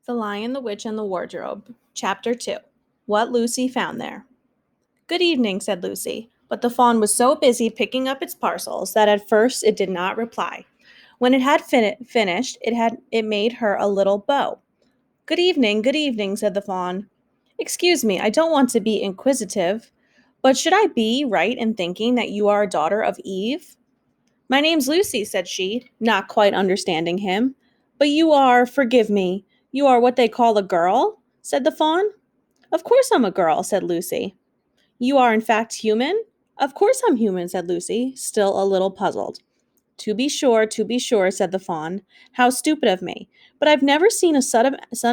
The Lion, the Witch, and the Wardrobe, Chapter 2. What Lucy Found There. Good evening, said Lucy, but the fawn was so busy picking up its parcels that at first it did not reply. When it had finished, it made her a little bow. Good evening, said the fawn. Excuse me, I don't want to be inquisitive, but should I be right in thinking that you are a daughter of Eve? My name's Lucy, said she, not quite understanding him. But forgive me, you are what they call a girl? Said the fawn. Of course I'm a girl, said Lucy. You are in fact human? Of course I'm human, said Lucy, still a little puzzled. To be sure, said the fawn. How stupid of me. But I've never seen a son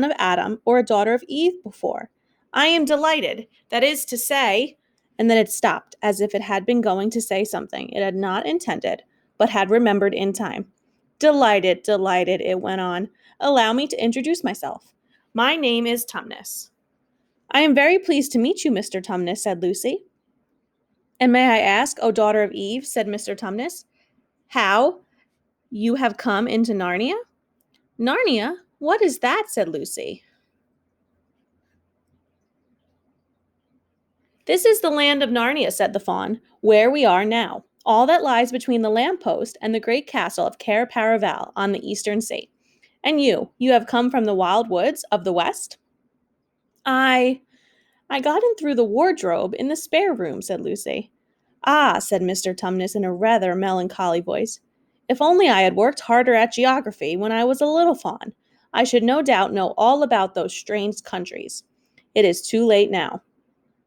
of Adam or a daughter of Eve before. I am delighted. That is to say, and then it stopped, as if it had been going to say something it had not intended, but had remembered in time. Delighted, it went on. Allow me to introduce myself. My name is Tumnus. I am very pleased to meet you, Mr. Tumnus, said Lucy. And may I ask, O daughter of Eve, said Mr. Tumnus, how you have come into Narnia? Narnia? What is that? Said Lucy. This is the land of Narnia, said the fawn, where we are now. All that lies between the lamppost and the great castle of Cair Paravel on the eastern sea. And you have come from the wild woods of the west? I got in through the wardrobe in the spare room, said Lucy. Ah, said Mr. Tumnus in a rather melancholy voice. If only I had worked harder at geography when I was a little fawn, I should no doubt know all about those strange countries. It is too late now.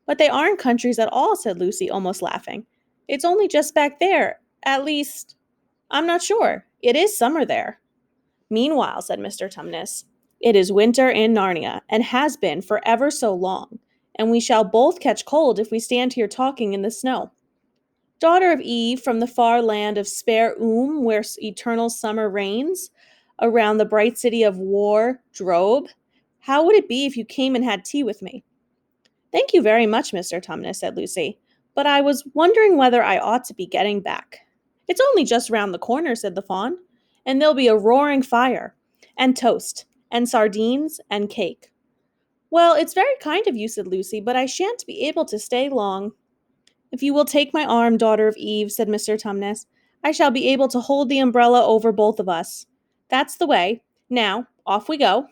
But they aren't countries at all, said Lucy, almost laughing. It's only just back there. At least, I'm not sure. It is summer there. Meanwhile, said Mr. Tumnus, it is winter in Narnia, and has been for ever so long, and we shall both catch cold if we stand here talking in the snow. Daughter of Eve, from the far land of Spare where eternal summer reigns, around the bright city of Wardrobe, how would it be if you came and had tea with me? Thank you very much, Mr. Tumnus, said Lucy, but I was wondering whether I ought to be getting back. It's only just round the corner, said the fawn, and there'll be a roaring fire, and toast, and sardines, and cake. Well, it's very kind of you, said Lucy, but I shan't be able to stay long. If you will take my arm, daughter of Eve, said Mr. Tumnus, I shall be able to hold the umbrella over both of us. That's the way. Now, off we go.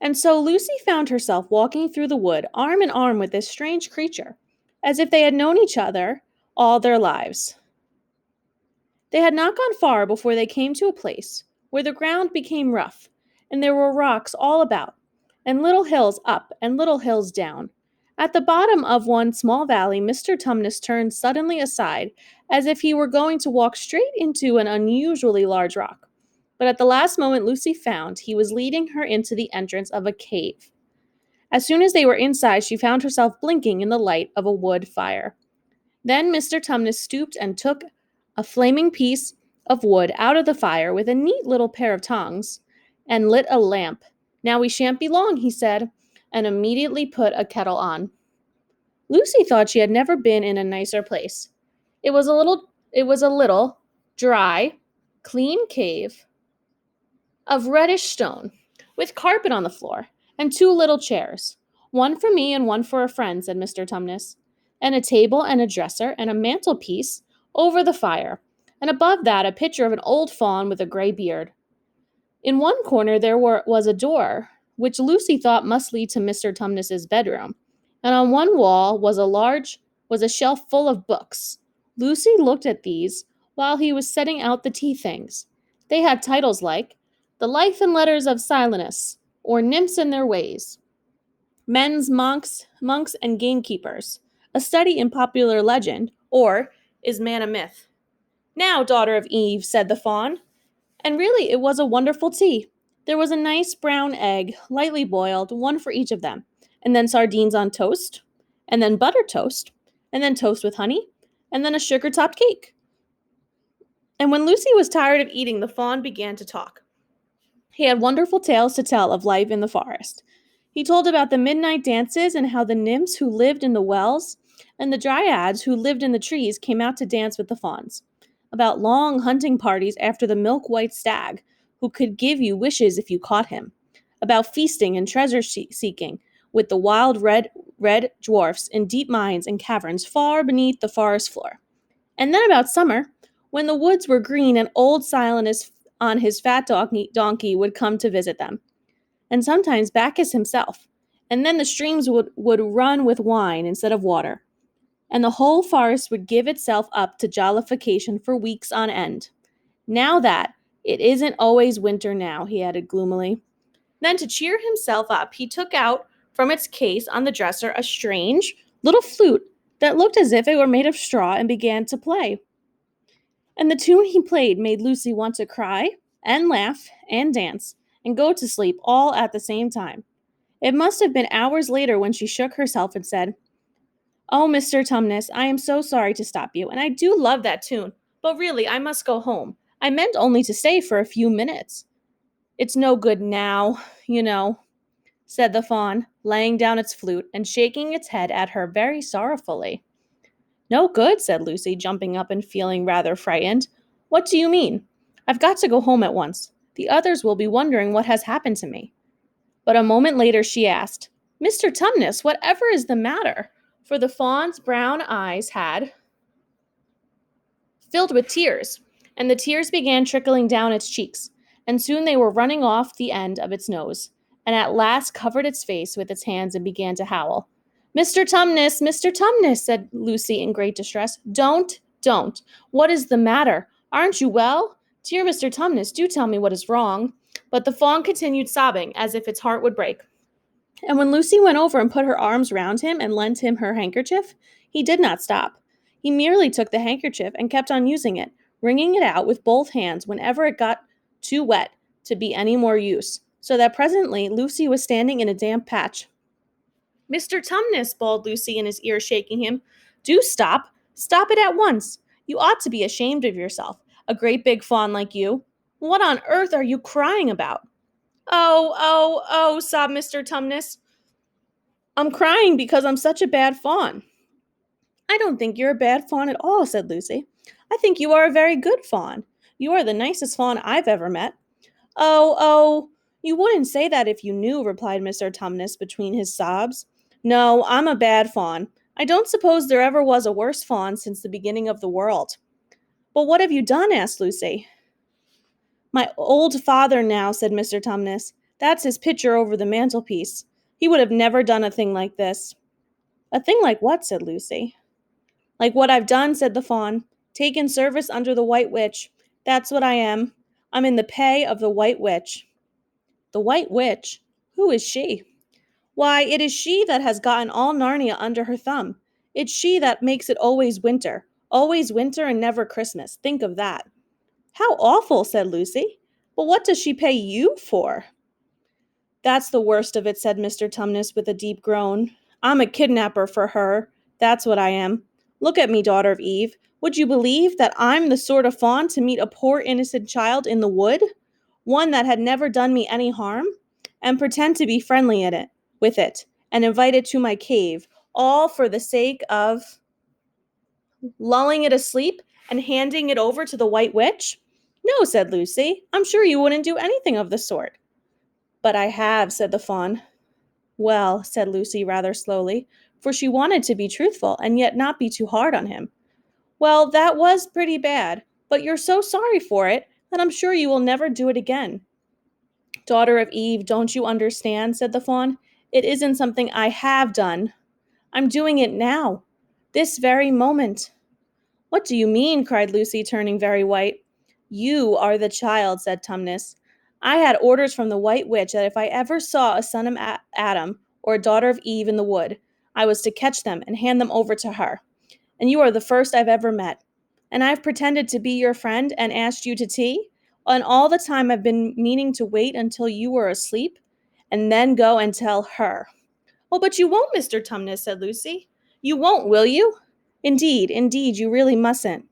And so Lucy found herself walking through the wood, arm in arm with this strange creature, as if they had known each other all their lives. They had not gone far before they came to a place where the ground became rough, and there were rocks all about, and little hills up and little hills down. At the bottom of one small valley, Mr. Tumnus turned suddenly aside, as if he were going to walk straight into an unusually large rock. But at the last moment, Lucy found he was leading her into the entrance of a cave. As soon as they were inside, she found herself blinking in the light of a wood fire. Then Mr. Tumnus stooped and took a flaming piece of wood out of the fire with a neat little pair of tongs and lit a lamp. Now we shan't be long, he said, and immediately put a kettle on. Lucy thought she had never been in a nicer place. It was a little dry, clean cave of reddish stone, with carpet on the floor, and two little chairs. One for me and one for a friend, said Mr. Tumnus, and a table and a dresser and a mantelpiece over the fire, and above that a picture of an old fawn with a gray beard. In one corner was a door, which Lucy thought must lead to Mr. Tumnus's bedroom, and on one wall was a shelf full of books. Lucy looked at these while he was setting out the tea things. They had titles like The Life and Letters of Silenus, or Nymphs and Their Ways, Men's Monks and Gamekeepers, A Study in Popular Legend, or Is Man a Myth? Now, daughter of Eve, said the fawn, and really it was a wonderful tea. There was a nice brown egg, lightly boiled, one for each of them, and then sardines on toast, and then butter toast, and then toast with honey, and then a sugar-topped cake. And when Lucy was tired of eating, the fawn began to talk. He had wonderful tales to tell of life in the forest. He told about the midnight dances and how the nymphs who lived in the wells and the dryads who lived in the trees came out to dance with the fawns. About long hunting parties after the milk-white stag, who could give you wishes if you caught him. about feasting and treasure seeking with the wild red dwarfs in deep mines and caverns far beneath the forest floor. And then about summer, when the woods were green and old Silenus on his fat donkey would come to visit them, and sometimes Bacchus himself. And then the streams would run with wine instead of water, and the whole forest would give itself up to jollification for weeks on end. Now that it isn't always winter now, he added gloomily. Then, to cheer himself up, he took out from its case on the dresser a strange little flute that looked as if it were made of straw and began to play. And the tune he played made Lucy want to cry and laugh and dance and go to sleep all at the same time. It must have been hours later when she shook herself and said, "Oh, Mr. Tumnus, I am so sorry to stop you, and I do love that tune, but really I must go home. I meant only to stay for a few minutes." "It's no good now, you know," said the fawn, laying down its flute and shaking its head at her very sorrowfully. "No good," said Lucy, jumping up and feeling rather frightened. "What do you mean? I've got to go home at once. The others will be wondering what has happened to me." But a moment later she asked, "Mr. Tumnus, whatever is the matter?" For the fawn's brown eyes had filled with tears, and the tears began trickling down its cheeks, and soon they were running off the end of its nose, and at last covered its face with its hands and began to howl. "Mr. Tumnus, Mr. Tumnus," said Lucy in great distress. Don't. What is the matter? Aren't you well? Dear Mr. Tumnus, do tell me what is wrong." But the fawn continued sobbing as if its heart would break. And when Lucy went over and put her arms round him and lent him her handkerchief, he did not stop. He merely took the handkerchief and kept on using it, wringing it out with both hands whenever it got too wet to be any more use, so that presently Lucy was standing in a damp patch. "Mr. Tumnus," bawled Lucy in his ear, shaking him, "do stop. Stop it at once. You ought to be ashamed of yourself, a great big fawn like you. What on earth are you crying about?" Oh, sobbed Mr. Tumnus. "I'm crying because I'm such a bad fawn." "I don't think you're a bad fawn at all," said Lucy. "I think you are a very good fawn. You are the nicest fawn I've ever met." Oh, you wouldn't say that if you knew," replied Mr. Tumnus between his sobs. "No, I'm a bad fawn. I don't suppose there ever was a worse fawn since the beginning of the world." "But what have you done?" asked Lucy. "My old father now," said Mr. Tumnus. "That's his picture over the mantelpiece. He would have never done a thing like this." "A thing like what?" said Lucy. "Like what I've done," said the fawn. "Taken service under the White Witch. That's what I am. I'm in the pay of the White Witch." "The White Witch? Who is she?" "Why, it is she that has gotten all Narnia under her thumb. It's she that makes it always winter and never Christmas. Think of that." "How awful," said Lucy. "But what does she pay you for?" "That's the worst of it," said Mr. Tumnus with a deep groan. "I'm a kidnapper for her. That's what I am. Look at me, daughter of Eve. Would you believe that I'm the sort of fawn to meet a poor innocent child in the wood, one that had never done me any harm, and pretend to be friendly with it, and invite it to my cave, all for the sake of lulling it asleep and handing it over to the White Witch?" "No," said Lucy. "I'm sure you wouldn't do anything of the sort." "But I have," said the fawn. "Well," said Lucy rather slowly, for she wanted to be truthful and yet not be too hard on him. "Well, that was pretty bad, but you're so sorry for it that I'm sure you will never do it again." "Daughter of Eve, don't you understand?" said the fawn. "It isn't something I have done. I'm doing it now. This very moment." "What do you mean?" cried Lucy, turning very white. "You are the child," said Tumnus. "I had orders from the White Witch that if I ever saw a son of Adam or a daughter of Eve in the wood, I was to catch them and hand them over to her. And you are the first I've ever met. And I've pretended to be your friend and asked you to tea, and all the time I've been meaning to wait until you were asleep and then go and tell her." "Oh, but you won't, Mr. Tumnus," said Lucy. "You won't, will you?" Indeed, you really mustn't."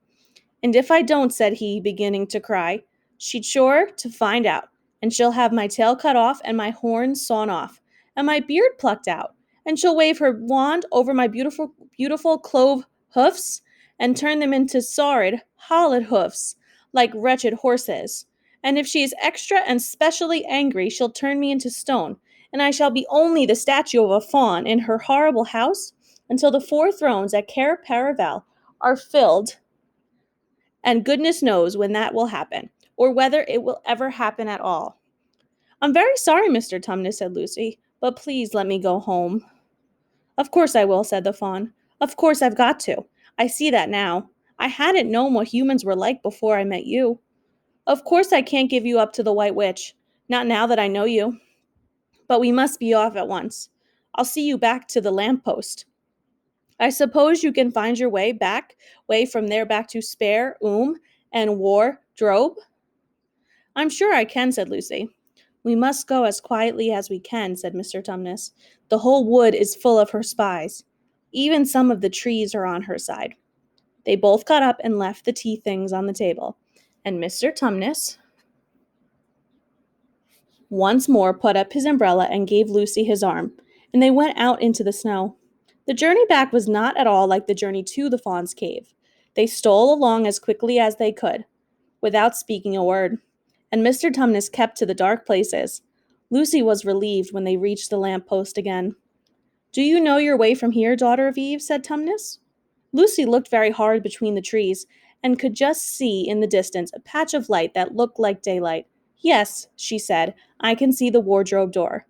"And if I don't," said he, beginning to cry, "she's sure to find out, and she'll have my tail cut off and my horns sawn off, and my beard plucked out, and she'll wave her wand over my beautiful clove hoofs, and turn them into sorrid, hollowed hoofs, like wretched horses. And if she is extra and specially angry, she'll turn me into stone, and I shall be only the statue of a faun in her horrible house until the 4 thrones at Cair Paravel are filled, and goodness knows when that will happen, or whether it will ever happen at all. I'm very sorry, Mr. Tumnus, said Lucy, but please let me go home. Of course I will, said the fawn. Of course I've got to. I see that now. I hadn't known what humans were like before I met you. Of course I can't give you up to the White Witch, not now that I know you. But we must be off at once. I'll see you back to the lamppost. I suppose you can find your way from there back to Spare, and Wardrobe? I'm sure I can, said Lucy. We must go as quietly as we can, said Mr. Tumnus. The whole wood is full of her spies. Even some of the trees are on her side. They both got up and left the tea things on the table, and Mr. Tumnus once more put up his umbrella and gave Lucy his arm, and they went out into the snow. The journey back was not at all like the journey to the Fawn's Cave. They stole along as quickly as they could, without speaking a word, and Mr. Tumnus kept to the dark places. Lucy was relieved when they reached the lamp post again. Do you know your way from here, daughter of Eve? Said Tumnus. Lucy looked very hard between the trees, and could just see in the distance a patch of light that looked like daylight. Yes, she said, I can see the wardrobe door.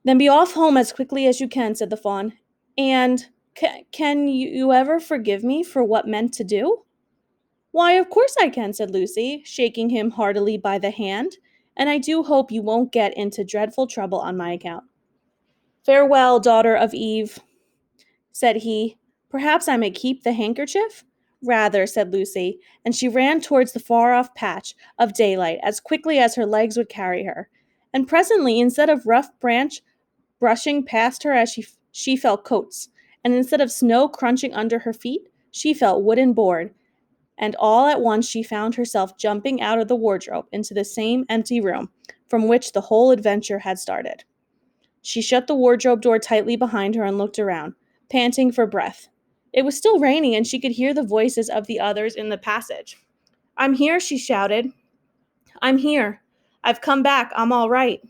Then be off home as quickly as you can, said the fawn. And can you ever forgive me for what meant to do? Why, of course I can, said Lucy, shaking him heartily by the hand, and I do hope you won't get into dreadful trouble on my account. Farewell, daughter of Eve, said he. Perhaps I may keep the handkerchief? Rather, said Lucy, and she ran towards the far-off patch of daylight as quickly as her legs would carry her. And presently, instead of rough branch brushing past her as she felt coats, and instead of snow crunching under her feet, she felt wooden board, and all at once she found herself jumping out of the wardrobe into the same empty room from which the whole adventure had started. She shut the wardrobe door tightly behind her and looked around, panting for breath. It was still raining, and she could hear the voices of the others in the passage. I'm here, she shouted. I'm here. I've come back. I'm all right.